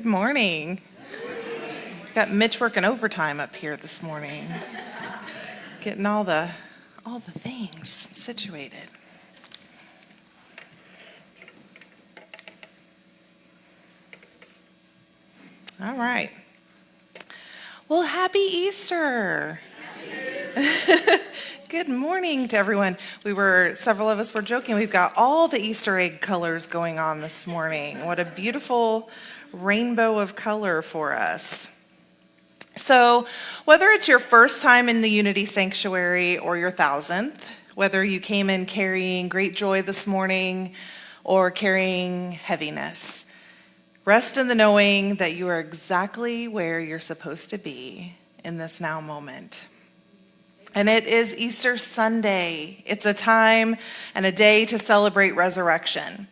Good morning. Got Mitch working overtime up here this morning, getting all the things situated. All right. Well, happy Easter. Good morning to everyone. Several of us were joking. We've got all the Easter egg colors going on this morning. What a beautiful rainbow of color for us. So whether it's your first time in the Unity Sanctuary or your 1,000th, whether you came in carrying great joy this morning or carrying heaviness, rest in the knowing that you are exactly where you're supposed to be in this now moment. And it is Easter Sunday. It's a time and a day to celebrate resurrection.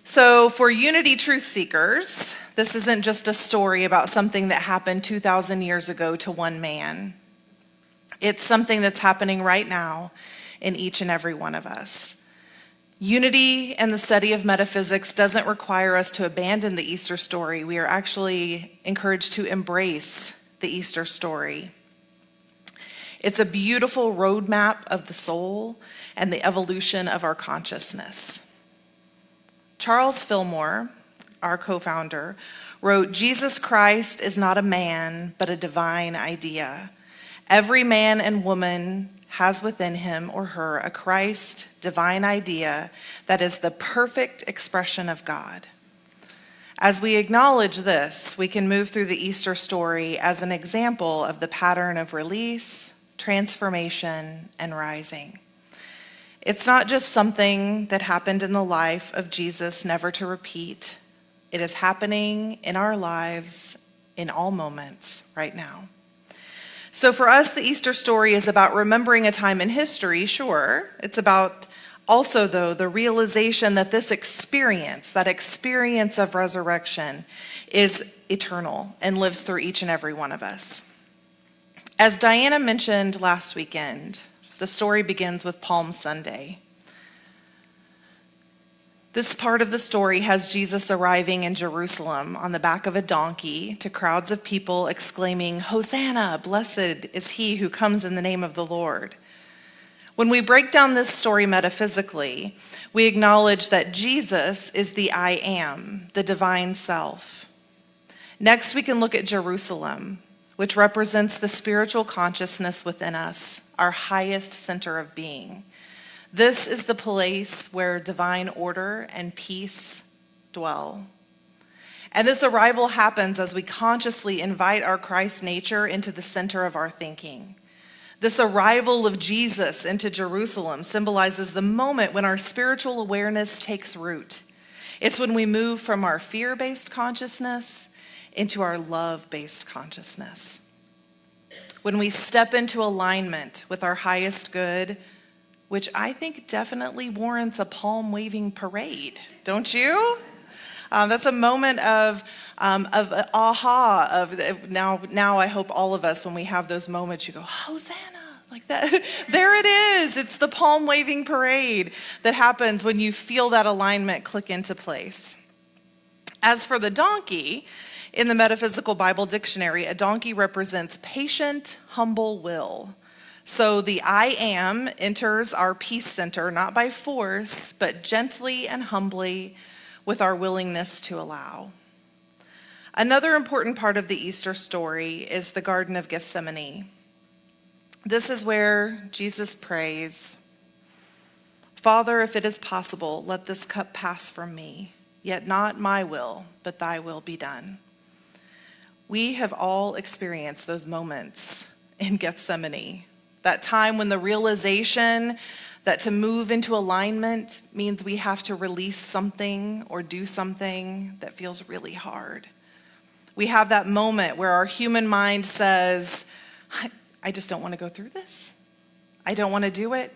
So for Unity truth seekers, this isn't just a story about something that happened 2,000 years ago to one man. It's something that's happening right now in each and every one of us. Unity and the study of metaphysics doesn't require us to abandon the Easter story. We are actually encouraged to embrace the Easter story. It's a beautiful roadmap of the soul and the evolution of our consciousness. Charles Fillmore, our co-founder, wrote, "Jesus Christ is not a man, but a divine idea. Every man and woman has within him or her a Christ divine idea that is the perfect expression of God." As we acknowledge this, we can move through the Easter story as an example of the pattern of release, transformation, and rising. It's not just something that happened in the life of Jesus, never to repeat. It is happening in our lives in all moments right now. So for us, the Easter story is about remembering a time in history, sure. It's about also, though, the realization that this experience, that experience of resurrection, is eternal and lives through each and every one of us. As Diana mentioned last weekend, the story begins with Palm Sunday. This part of the story has Jesus arriving in Jerusalem on the back of a donkey to crowds of people exclaiming, "Hosanna, blessed is he who comes in the name of the Lord." When we break down this story metaphysically, we acknowledge that Jesus is the I am, the divine self. Next, we can look at Jerusalem, which represents the spiritual consciousness within us, our highest center of being. This is the place where divine order and peace dwell. And this arrival happens as we consciously invite our Christ nature into the center of our thinking. This arrival of Jesus into Jerusalem symbolizes the moment when our spiritual awareness takes root. It's when we move from our fear-based consciousness into our love-based consciousness. When we step into alignment with our highest good, which I think definitely warrants a palm-waving parade, don't you? That's a moment of aha, now I hope all of us, when we have those moments, you go, "Hosanna," like that. There it is. It's the palm-waving parade that happens when you feel that alignment click into place. As for the donkey, in the Metaphysical Bible Dictionary, a donkey represents patient, humble will. So the I am enters our peace center, not by force, but gently and humbly with our willingness to allow. Another important part of the Easter story is the Garden of Gethsemane. This is where Jesus prays, "Father, if it is possible, let this cup pass from me, yet not my will, but thy will be done." We have all experienced those moments in Gethsemane, that time when the realization that to move into alignment means we have to release something or do something that feels really hard. We have that moment where our human mind says, "I just don't want to go through this. I don't want to do it.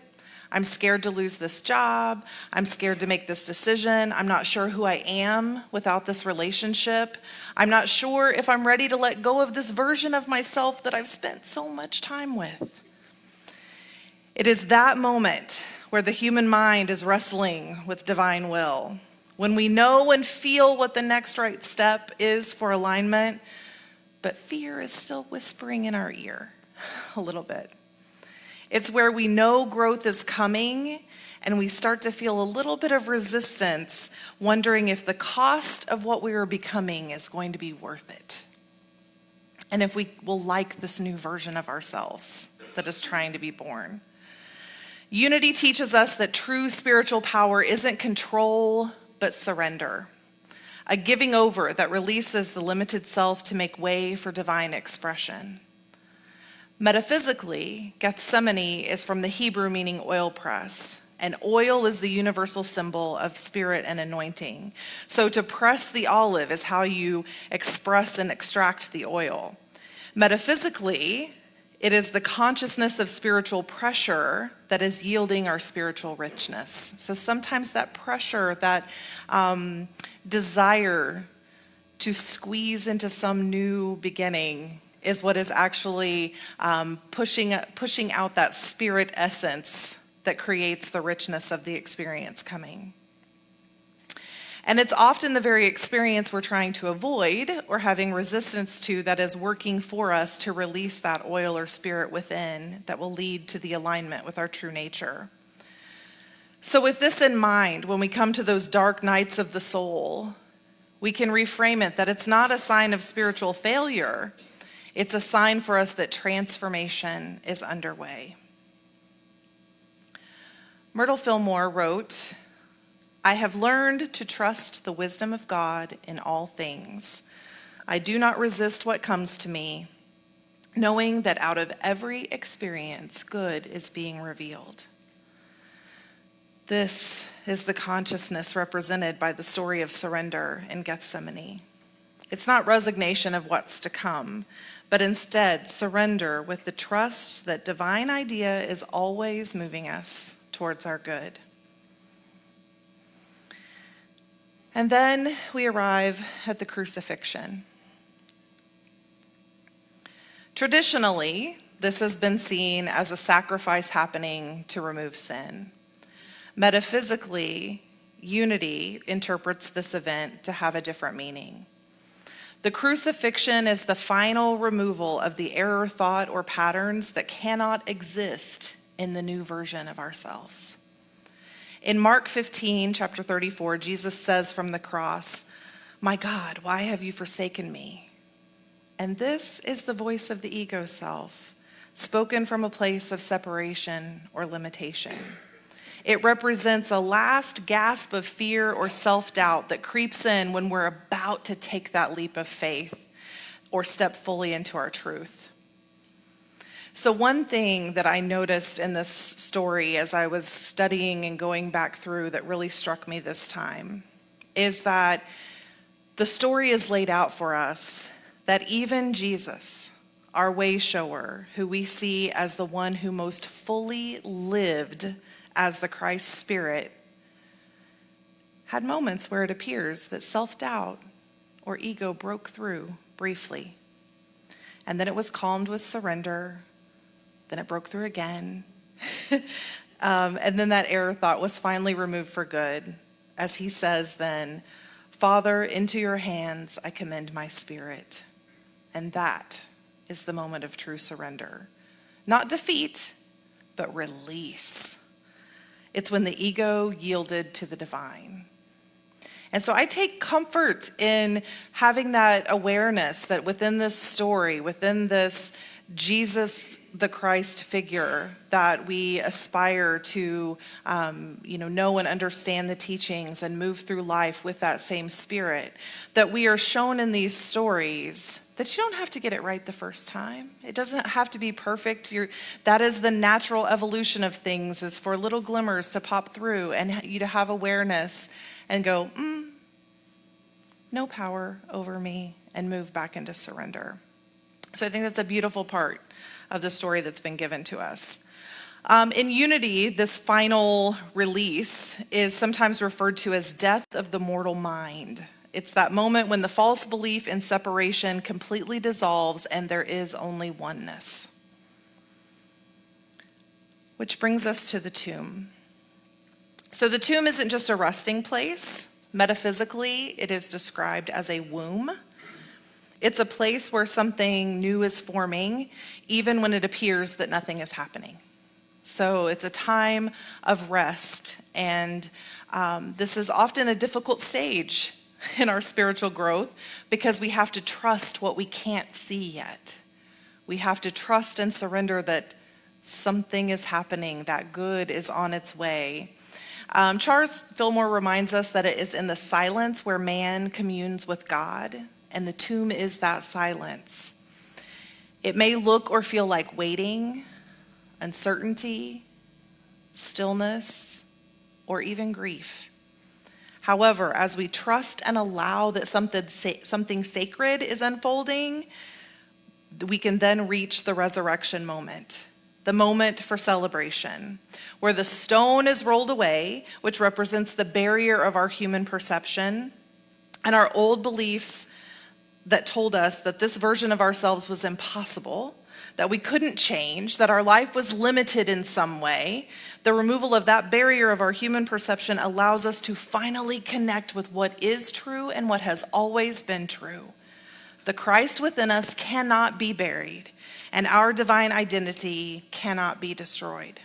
I'm scared to lose this job. I'm scared to make this decision. I'm not sure who I am without this relationship. I'm not sure if I'm ready to let go of this version of myself that I've spent so much time with." It is that moment where the human mind is wrestling with divine will, when we know and feel what the next right step is for alignment, but fear is still whispering in our ear a little bit. It's where we know growth is coming and we start to feel a little bit of resistance, wondering if the cost of what we are becoming is going to be worth it. And if we will like this new version of ourselves that is trying to be born. Unity teaches us that true spiritual power isn't control, but surrender. A giving over that releases the limited self to make way for divine expression. Metaphysically, Gethsemane is from the Hebrew meaning oil press, and oil is the universal symbol of spirit and anointing. So to press the olive is how you express and extract the oil. Metaphysically, it is the consciousness of spiritual pressure that is yielding our spiritual richness. So sometimes that pressure, that desire to squeeze into some new beginning is what is actually pushing out that spirit essence that creates the richness of the experience coming. And it's often the very experience we're trying to avoid or having resistance to that is working for us to release that oil or spirit within that will lead to the alignment with our true nature. So with this in mind, when we come to those dark nights of the soul, we can reframe it that it's not a sign of spiritual failure. It's a sign for us that transformation is underway. Myrtle Fillmore wrote, "I have learned to trust the wisdom of God in all things. I do not resist what comes to me, knowing that out of every experience, good is being revealed." This is the consciousness represented by the story of surrender in Gethsemane. It's not resignation of what's to come, but instead surrender with the trust that divine idea is always moving us towards our good. And then we arrive at the crucifixion. Traditionally, this has been seen as a sacrifice happening to remove sin. Metaphysically, Unity interprets this event to have a different meaning. The crucifixion is the final removal of the error thought or patterns that cannot exist in the new version of ourselves. In Mark 15, chapter 34, Jesus says from the cross, "My God, why have you forsaken me?" And this is the voice of the ego self, spoken from a place of separation or limitation. It represents a last gasp of fear or self-doubt that creeps in when we're about to take that leap of faith or step fully into our truth. So one thing that I noticed in this story as I was studying and going back through that really struck me this time is that the story is laid out for us that even Jesus, our way shower, who we see as the one who most fully lived as the Christ Spirit, had moments where it appears that self-doubt or ego broke through briefly. And then it was calmed with surrender. Then it broke through again. And then that error thought was finally removed for good. As he says then, "Father, into your hands I commend my spirit." And that is the moment of true surrender. Not defeat, but release. It's when the ego yielded to the divine. And so I take comfort in having that awareness that within this story, within this Jesus, the Christ figure, that we aspire to know and understand the teachings and move through life with that same spirit, that we are shown in these stories that you don't have to get it right the first time. It doesn't have to be perfect. That is the natural evolution of things, is for little glimmers to pop through and you to have awareness and go, no power over me, and move back into surrender. So I think that's a beautiful part of the story that's been given to us. In Unity, this final release is sometimes referred to as death of the mortal mind. It's that moment when the false belief in separation completely dissolves and there is only oneness. Which brings us to the tomb. So the tomb isn't just a resting place, Metaphysically, it is described as a womb. It's a place where something new is forming, even when it appears that nothing is happening. So it's a time of rest, and this is often a difficult stage in our spiritual growth because we have to trust what we can't see yet. We have to trust and surrender that something is happening, that good is on its way. Charles Fillmore reminds us that it is in the silence where man communes with God, and the tomb is that silence. It may look or feel like waiting, uncertainty, stillness, or even grief. However, as we trust and allow that something sacred is unfolding, we can then reach the resurrection moment, the moment for celebration, where the stone is rolled away, which represents the barrier of our human perception, and our old beliefs that told us that this version of ourselves was impossible, that we couldn't change, that our life was limited in some way. The removal of that barrier of our human perception allows us to finally connect with what is true and what has always been true. The Christ within us cannot be buried, and our divine identity cannot be destroyed.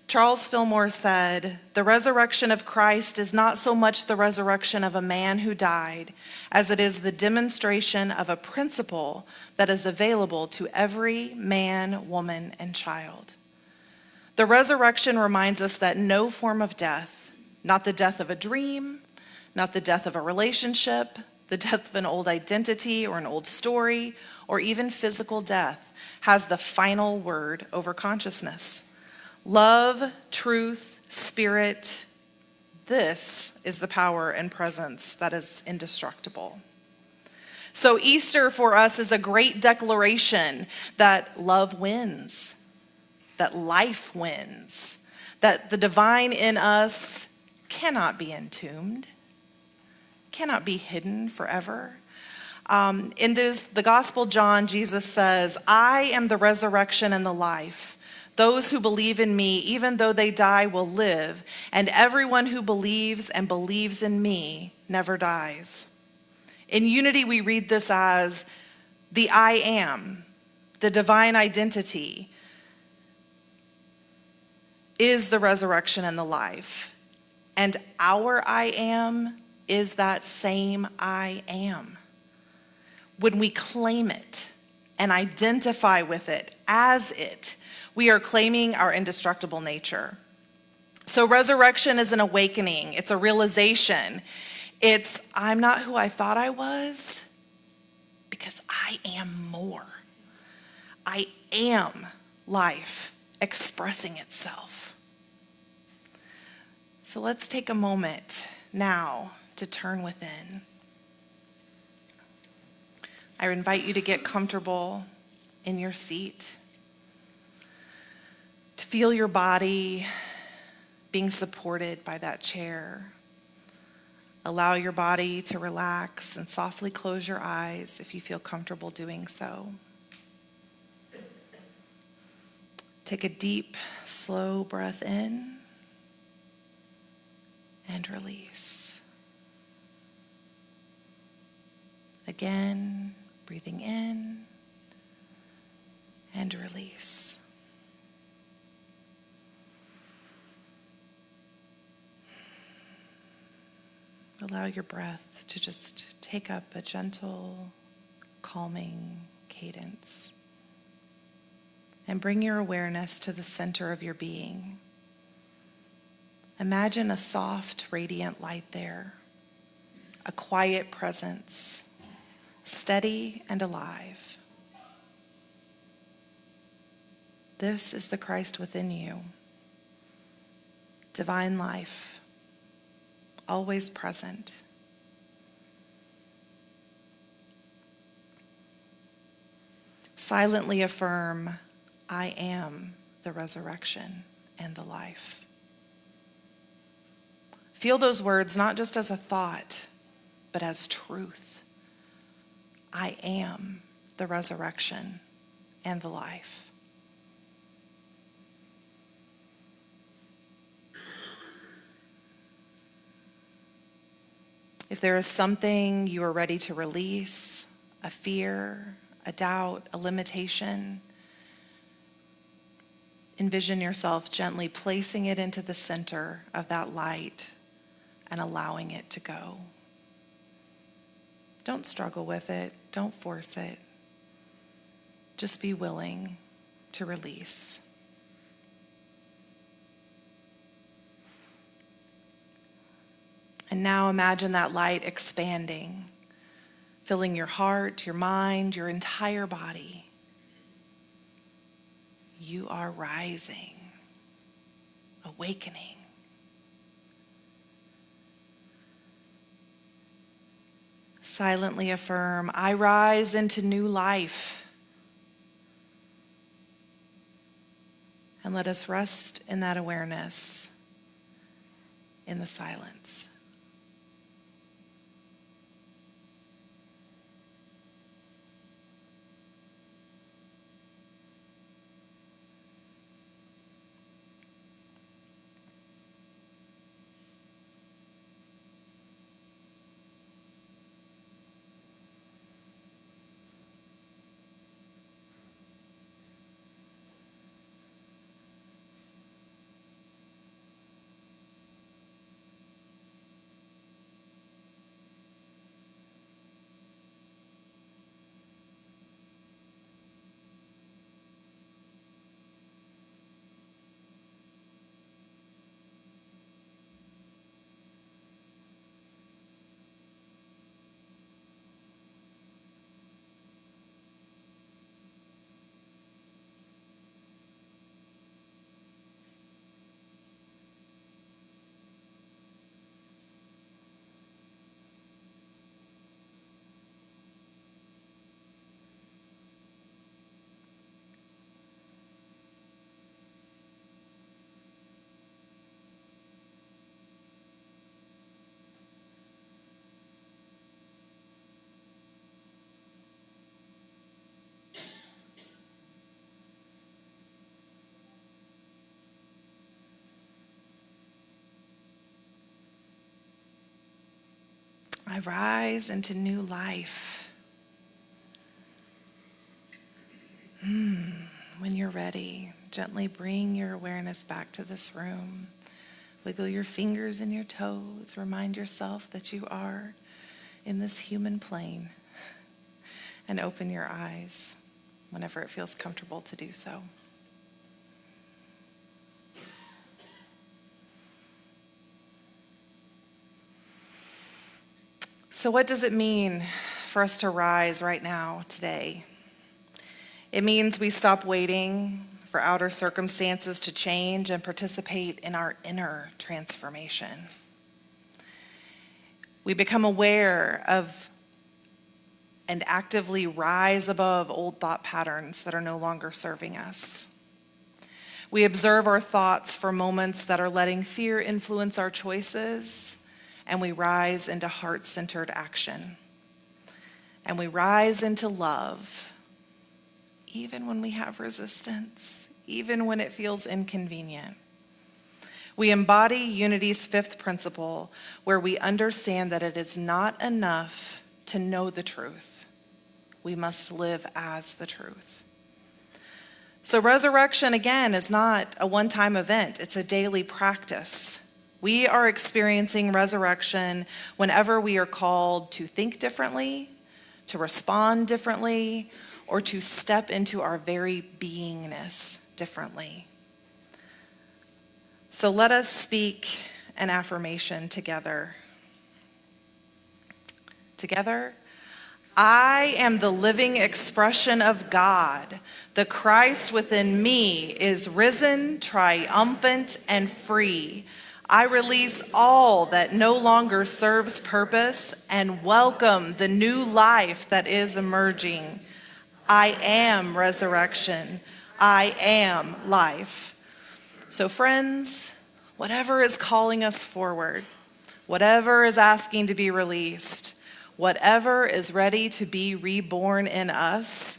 Charles Fillmore said, "The resurrection of Christ is not so much the resurrection of a man who died, as it is the demonstration of a principle that is available to every man, woman, and child." The resurrection reminds us that no form of death, not the death of a dream, not the death of a relationship, the death of an old identity or an old story, or even physical death, has the final word over consciousness. Love, truth, spirit, this is the power and presence that is indestructible. So Easter for us is a great declaration that love wins, that life wins, that the divine in us cannot be entombed, cannot be hidden forever. In the Gospel John, Jesus says, "I am the resurrection and the life. Those who believe in me, even though they die, will live, and everyone who believes and believes in me never dies." In Unity, we read this as the I am, the divine identity, is the resurrection and the life. And our I am is that same I am. When we claim it and identify with it as it, we are claiming our indestructible nature. So resurrection is an awakening. It's a realization. It's, I'm not who I thought I was because I am more. I am life expressing itself. So let's take a moment now to turn within. I invite you to get comfortable in your seat, to feel your body being supported by that chair. Allow your body to relax and softly close your eyes if you feel comfortable doing so. Take a deep, slow breath in and release. Again, breathing in and release. Allow your breath to just take up a gentle, calming cadence. And bring your awareness to the center of your being. Imagine a soft, radiant light there, a quiet presence, steady and alive. This is the Christ within you, divine life, always present. Silently affirm, I am the resurrection and the life. Feel those words not just as a thought, but as truth. I am the resurrection and the life. If there is something you are ready to release, a fear, a doubt, a limitation, envision yourself gently placing it into the center of that light and allowing it to go. Don't struggle with it. Don't force it. Just be willing to release. And now imagine that light expanding, filling your heart, your mind, your entire body. You are rising, awakening. Silently affirm, I rise into new life. And let us rest in that awareness in the silence. I rise into new life. When you're ready, gently bring your awareness back to this room. Wiggle your fingers and your toes. Remind yourself that you are in this human plane. And open your eyes whenever it feels comfortable to do so. So what does it mean for us to rise right now, today? It means we stop waiting for outer circumstances to change and participate in our inner transformation. We become aware of and actively rise above old thought patterns that are no longer serving us. We observe our thoughts for moments that are letting fear influence our choices, and we rise into heart-centered action. And we rise into love, even when we have resistance, even when it feels inconvenient. We embody Unity's fifth principle, where we understand that it is not enough to know the truth. We must live as the truth. So resurrection, again, is not a one-time event. It's a daily practice. We are experiencing resurrection whenever we are called to think differently, to respond differently, or to step into our very beingness differently. So let us speak an affirmation together. Together, I am the living expression of God. The Christ within me is risen, triumphant, and free. I release all that no longer serves purpose and welcome the new life that is emerging. I am resurrection. I am life. So friends, whatever is calling us forward, whatever is asking to be released, whatever is ready to be reborn in us,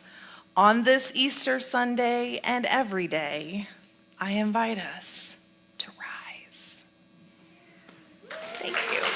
on this Easter Sunday and every day, I invite us to rise. Thank you.